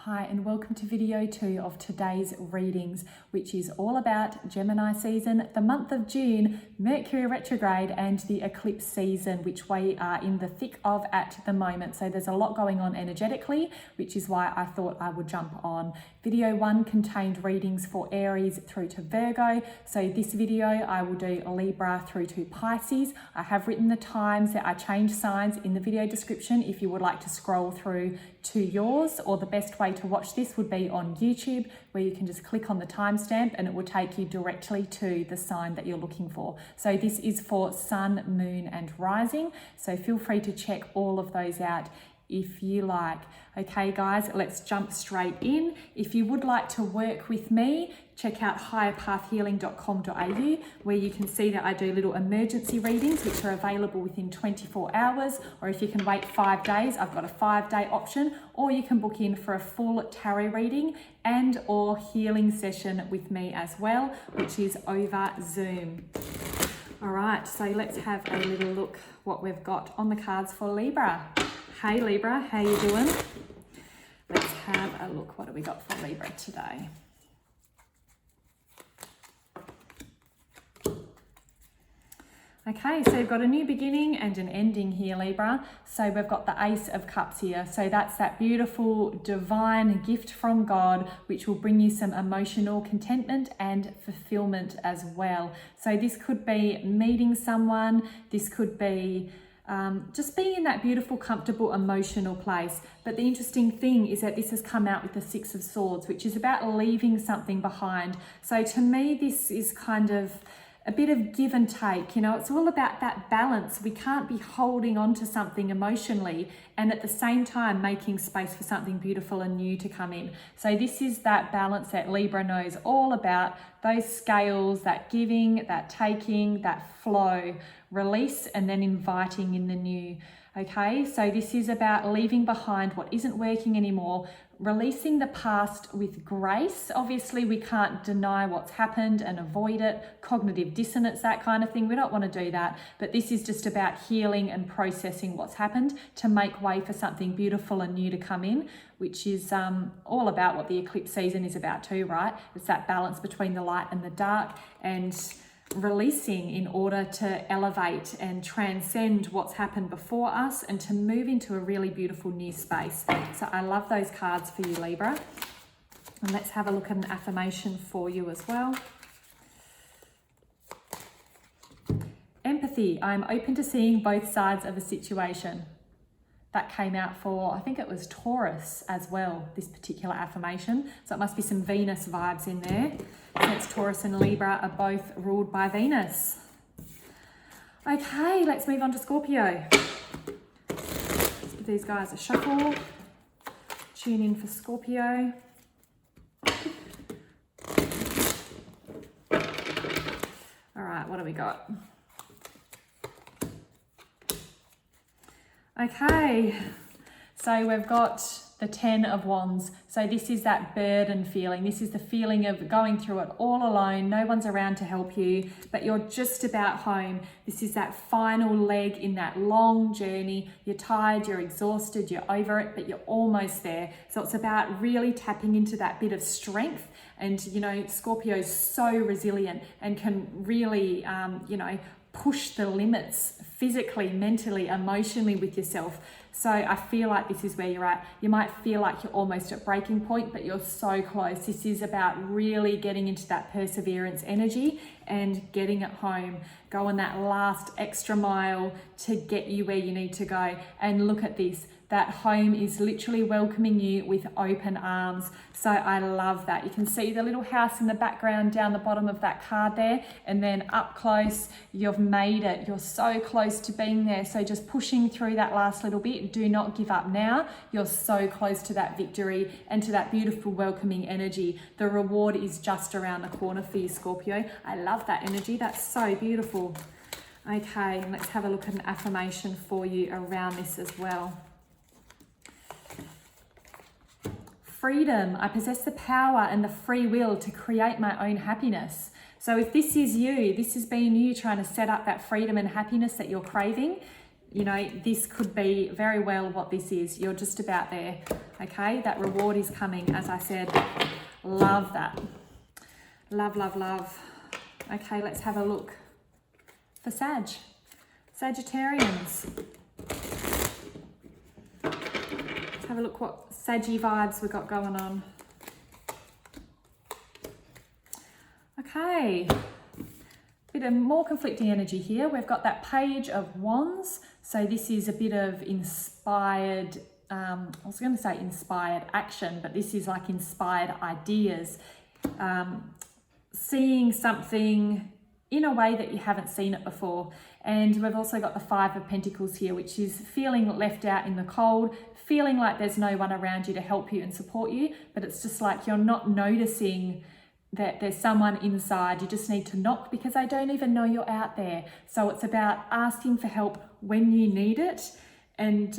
Hi and welcome to video 2 of today's readings, which is all about Gemini season, the month of June, Mercury retrograde and the eclipse season, which we are in the thick of at the moment. So there's a lot going on energetically, which is why I thought I would jump on. Video 1 contained readings for Aries through to Virgo. So this video I will do Libra through to Pisces. I have written the times that I change signs in the video description if you would like to scroll through to yours, or the best way to watch this would be on YouTube, where you can just click on the timestamp and it will take you directly to the sign that you're looking for. So this is for Sun, Moon and Rising. So feel free to check all of those out if you like. Okay guys, let's jump straight in. If you would like to work with me, check out higherpathhealing.com.au, where you can see that I do little emergency readings which are available within 24 hours, or if you can wait 5 days, I've got a 5-day option, or you can book in for a full tarot reading and or healing session with me as well, which is over Zoom. All right, so let's have a little look what we've got on the cards for Libra. Hey Libra, how you doing? Let's have a look. What do we got for Libra today? Okay, so we've got a new beginning and an ending here, Libra. So we've got the Ace of Cups here. So that's that beautiful divine gift from God, which will bring you some emotional contentment and fulfillment as well. So this could be meeting someone. This could be just being in that beautiful, comfortable, emotional place. But the interesting thing is that this has come out with the Six of Swords, which is about leaving something behind. So to me, this is kind of a bit of give and take, you know, it's all about that balance. We can't be holding on to something emotionally and at the same time making space for something beautiful and new to come in. So this is that balance that Libra knows all about, those scales, that giving, that taking, that flow, release, and then inviting in the new. Okay, so this is about leaving behind what isn't working anymore, releasing the past with grace. Obviously, we can't deny what's happened and avoid it, cognitive dissonance, that kind of thing. We don't want to do that. But this is just about healing and processing what's happened to make way for something beautiful and new to come in, which is all about what the eclipse season is about too, right? It's that balance between the light and the dark, and releasing in order to elevate and transcend what's happened before us and to move into a really beautiful new space. So I love those cards for you, Libra. And let's have a look at an affirmation for you as well. Empathy. I'm open to seeing both sides of a situation. That came out for, I think it was Taurus as well, this particular affirmation. So it must be some Venus vibes in there, since Taurus and Libra are both ruled by Venus. Okay, let's move on to Scorpio. Let's give these guys a shuffle. Tune in for Scorpio. All right, what do we got? Okay, so we've got the 10 of Wands. So this is that burden feeling. This is the feeling of going through it all alone. No one's around to help you, but you're just about home. This is that final leg in that long journey. You're tired, you're exhausted, you're over it, but you're almost there. So it's about really tapping into that bit of strength. And, you know, Scorpio's so resilient and can really, you know, push the limits physically, mentally, emotionally with yourself. So I feel like this is where you're at. You might feel like you're almost at breaking point, but you're so close. This is about really getting into that perseverance energy and getting it home, going that last extra mile to get you where you need to go. And look at this. That home is literally welcoming you with open arms. So I love that. You can see the little house in the background down the bottom of that card there, and then up close, you've made it. You're so close to being there. So just pushing through that last little bit. Do not give up now. You're so close to that victory and to that beautiful welcoming energy. The reward is just around the corner for you, Scorpio. I love that energy. That's so beautiful. Okay, let's have a look at an affirmation for you around this as well. Freedom. I possess the power and the free will to create my own happiness. So if this is you, this has been you trying to set up that freedom and happiness that you're craving, you know, this could be very well what this is. You're just about there, okay? That reward is coming, as I said. Love that. Love, love, love. Okay, let's have a look for Sagittarians. Let's have a look what Saggy vibes we got going on. Okay, bit of more conflicting energy here. We've got that Page of Wands. So this is a bit of inspired, I was going to say inspired action, but this is like inspired ideas. Seeing something in a way that you haven't seen it before. And we've also got the Five of Pentacles here, which is feeling left out in the cold, feeling like there's no one around you to help you and support you, but it's just like you're not noticing that there's someone inside. You just need to knock because they don't even know you're out there. So it's about asking for help when you need it. And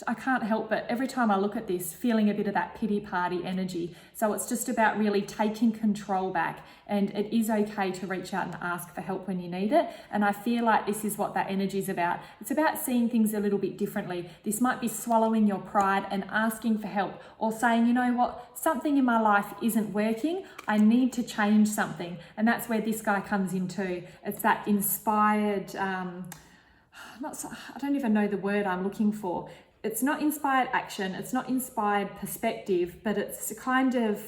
I can't help but every time I look at this, feeling a bit of that pity party energy. So it's just about really taking control back, and it is okay to reach out and ask for help when you need it. And I feel like this is what that energy is about. It's about seeing things a little bit differently. This might be swallowing your pride and asking for help, or saying, you know what, something in my life isn't working. I need to change something. And that's where this guy comes in too. It's that inspired, I don't even know the word I'm looking for. It's not inspired action, it's not inspired perspective, but it's kind of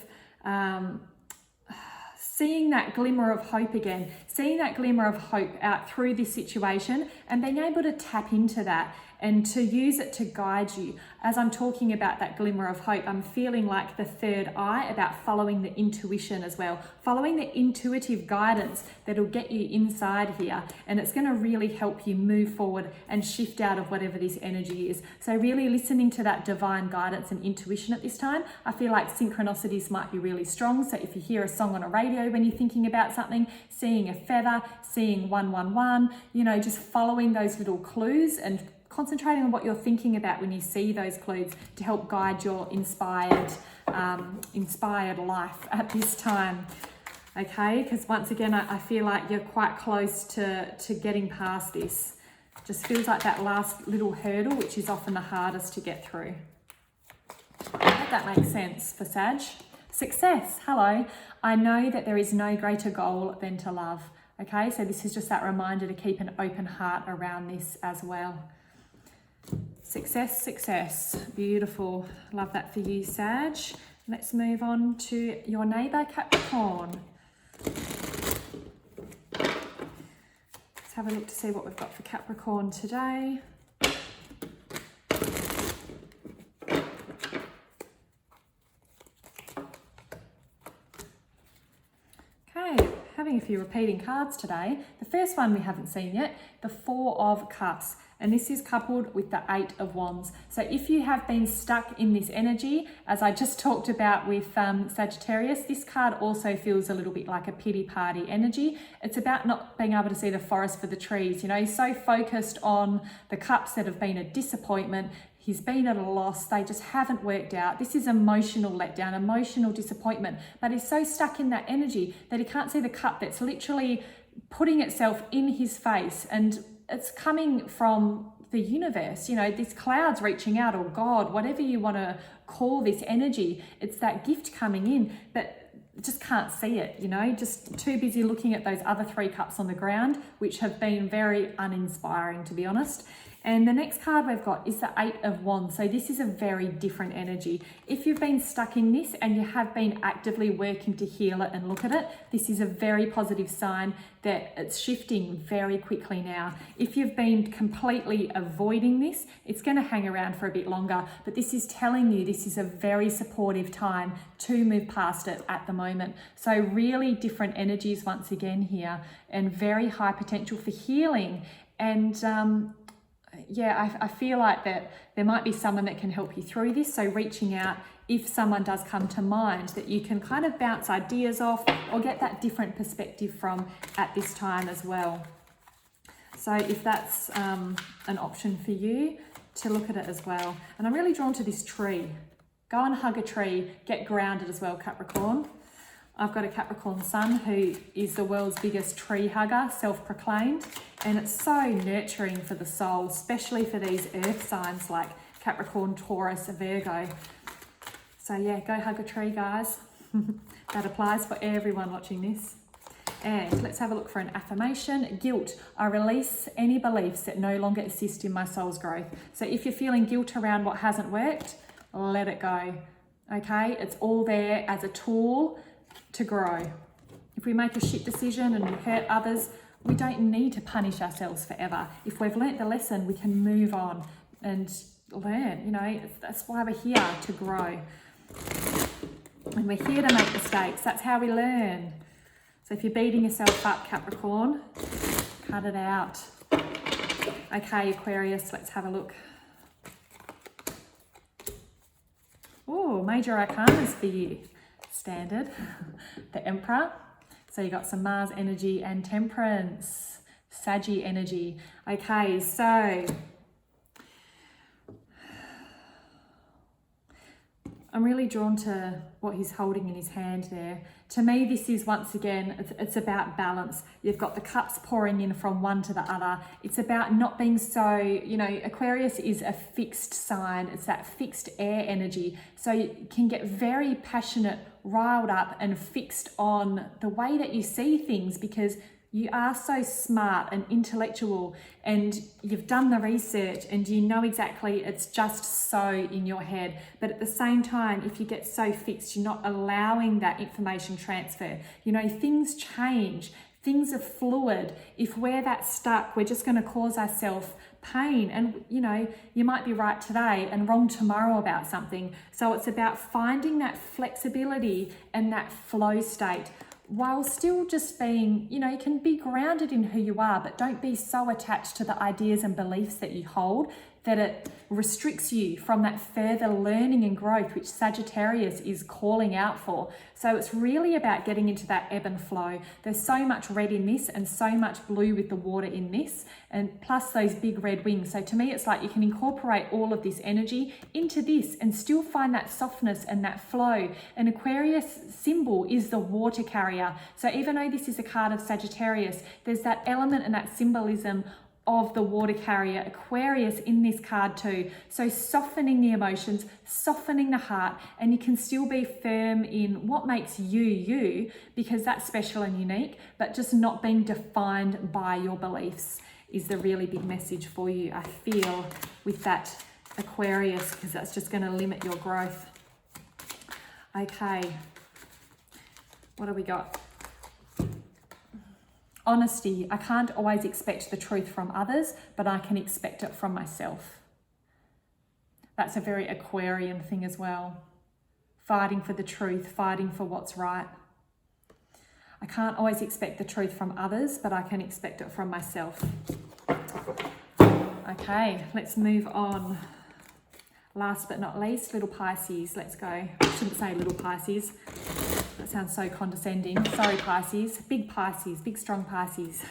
seeing that glimmer of hope again, seeing that glimmer of hope out through this situation and being able to tap into that and to use it to guide you. As I'm talking about that glimmer of hope, I'm feeling like the third eye about following the intuition as well, following the intuitive guidance that'll get you inside here, and it's going to really help you move forward and shift out of whatever this energy is. So really listening to that divine guidance and intuition at this time. I feel like synchronicities might be really strong. So if you hear a song on a radio when you're thinking about something, seeing a feather, seeing 111, you know, just following those little clues and concentrating on what you're thinking about when you see those clues to help guide your inspired life at this time. Okay, because once again, I feel like you're quite close to getting past this. Just feels like that last little hurdle, which is often the hardest to get through. I hope that makes sense for Sag. Success, hello. I know that there is no greater goal than to love. Okay, so this is just that reminder to keep an open heart around this as well. Success, success. Beautiful. Love that for you, Sag. Let's move on to your neighbour, Capricorn. Let's have a look to see what we've got for Capricorn today. Okay, having a few repeating cards today. The first one we haven't seen yet, the Four of Cups. And this is coupled with the Eight of Wands. So if you have been stuck in this energy, as I just talked about with Sagittarius, this card also feels a little bit like a pity party energy. It's about not being able to see the forest for the trees. You know, he's so focused on the cups that have been a disappointment. He's been at a loss. They just haven't worked out. This is emotional letdown, emotional disappointment. But he's so stuck in that energy that he can't see the cup that's literally putting itself in his face. And it's coming from the universe, you know, these clouds reaching out, or God, whatever you want to call this energy. It's that gift coming in, but just can't see it, you know, just too busy looking at those other three cups on the ground, which have been very uninspiring, to be honest. And the next card we've got is the Eight of Wands. So this is a very different energy. If you've been stuck in this and you have been actively working to heal it and look at it, this is a very positive sign that it's shifting very quickly now. If you've been completely avoiding this, it's going to hang around for a bit longer. But this is telling you this is a very supportive time to move past it at the moment. So really different energies once again here, and very high potential for healing. And yeah, I feel like that there might be someone that can help you through this. So reaching out, if someone does come to mind, that you can kind of bounce ideas off or get that different perspective from at this time as well. So if that's an option for you, to look at it as well. And I'm really drawn to this tree. Go and hug a tree, get grounded as well, Capricorn. I've got a Capricorn sun who is the world's biggest tree hugger, self-proclaimed, and it's so nurturing for the soul, especially for these earth signs like Capricorn, Taurus, Virgo. So yeah, go hug a tree, guys. That applies for everyone watching this. And let's have a look for an affirmation. Guilt. I release any beliefs that no longer assist in my soul's growth. So if you're feeling guilt around what hasn't worked, let it go. Okay, it's all there as a tool to grow. If we make a shit decision and we hurt others, we don't need to punish ourselves forever. If we've learnt the lesson, we can move on and learn. You know, that's why we're here, to grow. And we're here to make mistakes. That's how we learn. So if you're beating yourself up, Capricorn, cut it out. Okay, Aquarius, let's have a look. Oh, major arcanas for you. Standard, the Emperor. So you got some Mars energy and Temperance, Saggy energy. Okay, so I'm really drawn to what he's holding in his hand there. To me, this is, once again, it's about balance. You've got the cups pouring in from one to the other. It's about not being so, you know, Aquarius is a fixed sign. It's that fixed air energy. So you can get very passionate, riled up and fixed on the way that you see things because you are so smart and intellectual and you've done the research and you know exactly it's just so in your head. But at the same time, if you get so fixed, you're not allowing that information transfer. You know, things change. Things are fluid. If we're that stuck, we're just going to cause ourselves pain. And, you know, you might be right today and wrong tomorrow about something. So it's about finding that flexibility and that flow state, while still just being, you know, you can be grounded in who you are, but don't be so attached to the ideas and beliefs that you hold that it restricts you from that further learning and growth, which Sagittarius is calling out for. So it's really about getting into that ebb and flow. There's so much red in this and so much blue with the water in this, and plus those big red wings. So to me, it's like you can incorporate all of this energy into this and still find that softness and that flow. An Aquarius symbol is the water carrier. So even though this is a card of Sagittarius, there's that element and that symbolism of the water carrier Aquarius in this card too. So softening the emotions, softening the heart, and you can still be firm in what makes you you, because that's special and unique, but just not being defined by your beliefs is the really big message for you, I feel, with that Aquarius, because that's just going to limit your growth. Okay, what do we got? Honesty. I can't always expect the truth from others, but I can expect it from myself. That's a very Aquarian thing as well. Fighting for the truth, fighting for what's right. I can't always expect the truth from others, but I can expect it from myself. Okay, let's move on. Last but not least, little Pisces. Let's go. I shouldn't say little Pisces. That sounds so condescending. Sorry, Pisces. Big Pisces, big strong Pisces.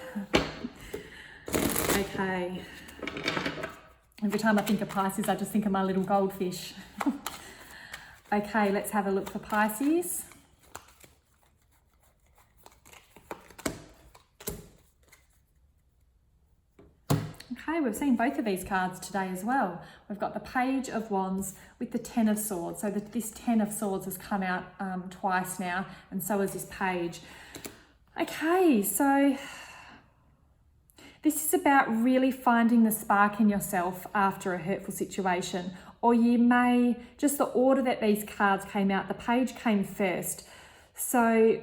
Okay. Every time I think of Pisces, I just think of my little goldfish. Okay, let's have a look for Pisces. Okay, we've seen both of these cards today as well. We've got the Page of Wands with the Ten of Swords. So this Ten of Swords has come out twice now, and so has this page. Okay, so this is about really finding the spark in yourself after a hurtful situation. Or you may, just the order that these cards came out, the page came first. So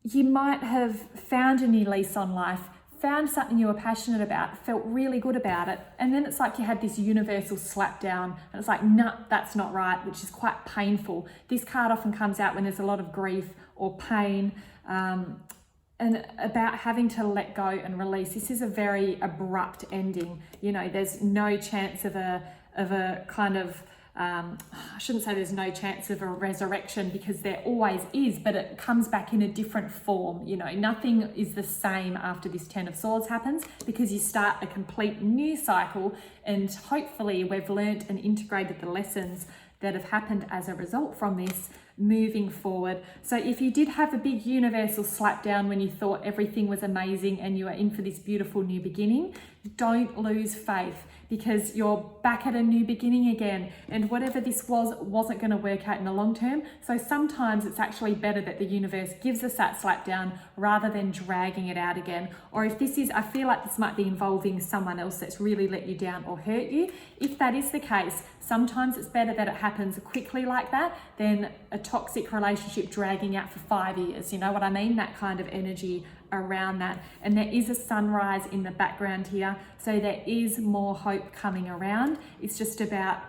you might have found a new lease on life, found something you were passionate about, felt really good about it, and then it's like you had this universal slap down and it's like, no, that's not right, which is quite painful. This card often comes out when there's a lot of grief or pain, and about having to let go and release. This is a very abrupt ending. You know, there's no chance of a kind of, I shouldn't say there's no chance of a resurrection, because there always is, but it comes back in a different form. You know, nothing is the same after this Ten of Swords happens, because you start a complete new cycle, and hopefully we've learnt and integrated the lessons that have happened as a result from this, moving forward. So if you did have a big universal slap down when you thought everything was amazing and you are in for this beautiful new beginning, don't lose faith, because you're back at a new beginning again, and whatever this wasn't going to work out in the long term. So sometimes it's actually better that the universe gives us that slap down rather than dragging it out again. Or if this is, I feel like this might be involving someone else that's really let you down or hurt you. If that is the case, sometimes it's better that it happens quickly like that than a toxic relationship dragging out for 5 years. You know what I mean? That kind of energy around that. And there is a sunrise in the background here, so there is more hope coming around. It's just about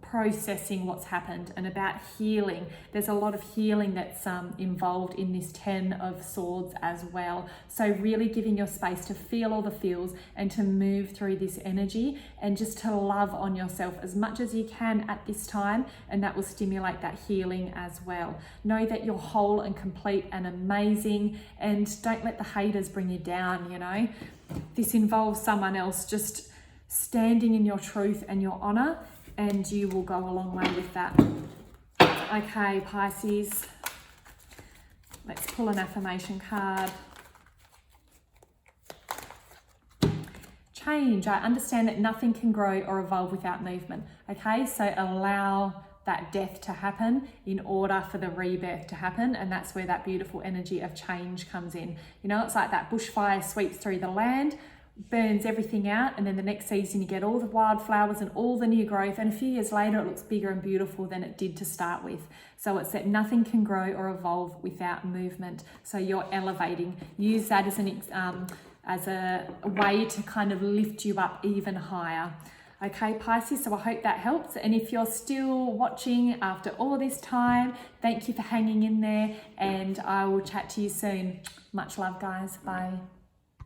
processing what's happened and about healing. There's a lot of healing that's involved in this 10 of Swords as well. So really giving your space to feel all the feels and to move through this energy and just to love on yourself as much as you can at this time, and that will stimulate that healing as well. Know that you're whole and complete and amazing, and don't let the haters bring you down, you know. This involves someone else just standing in your truth and your honor, and you will go a long way with that. Okay, Pisces, let's pull an affirmation card. Change. I understand that nothing can grow or evolve without movement. Okay, so allow that death to happen in order for the rebirth to happen, and that's where that beautiful energy of change comes in. You know, it's like that bushfire sweeps through the land, burns everything out, and then the next season you get all the wildflowers and all the new growth, and a few years later it looks bigger and beautiful than it did to start with. So it's that nothing can grow or evolve without movement. So you're elevating. Use that as a way to kind of lift you up even higher. Okay, Pisces, so I hope that helps. And if you're still watching after all this time, thank you for hanging in there, and I will chat to you soon. Much love, guys. Bye.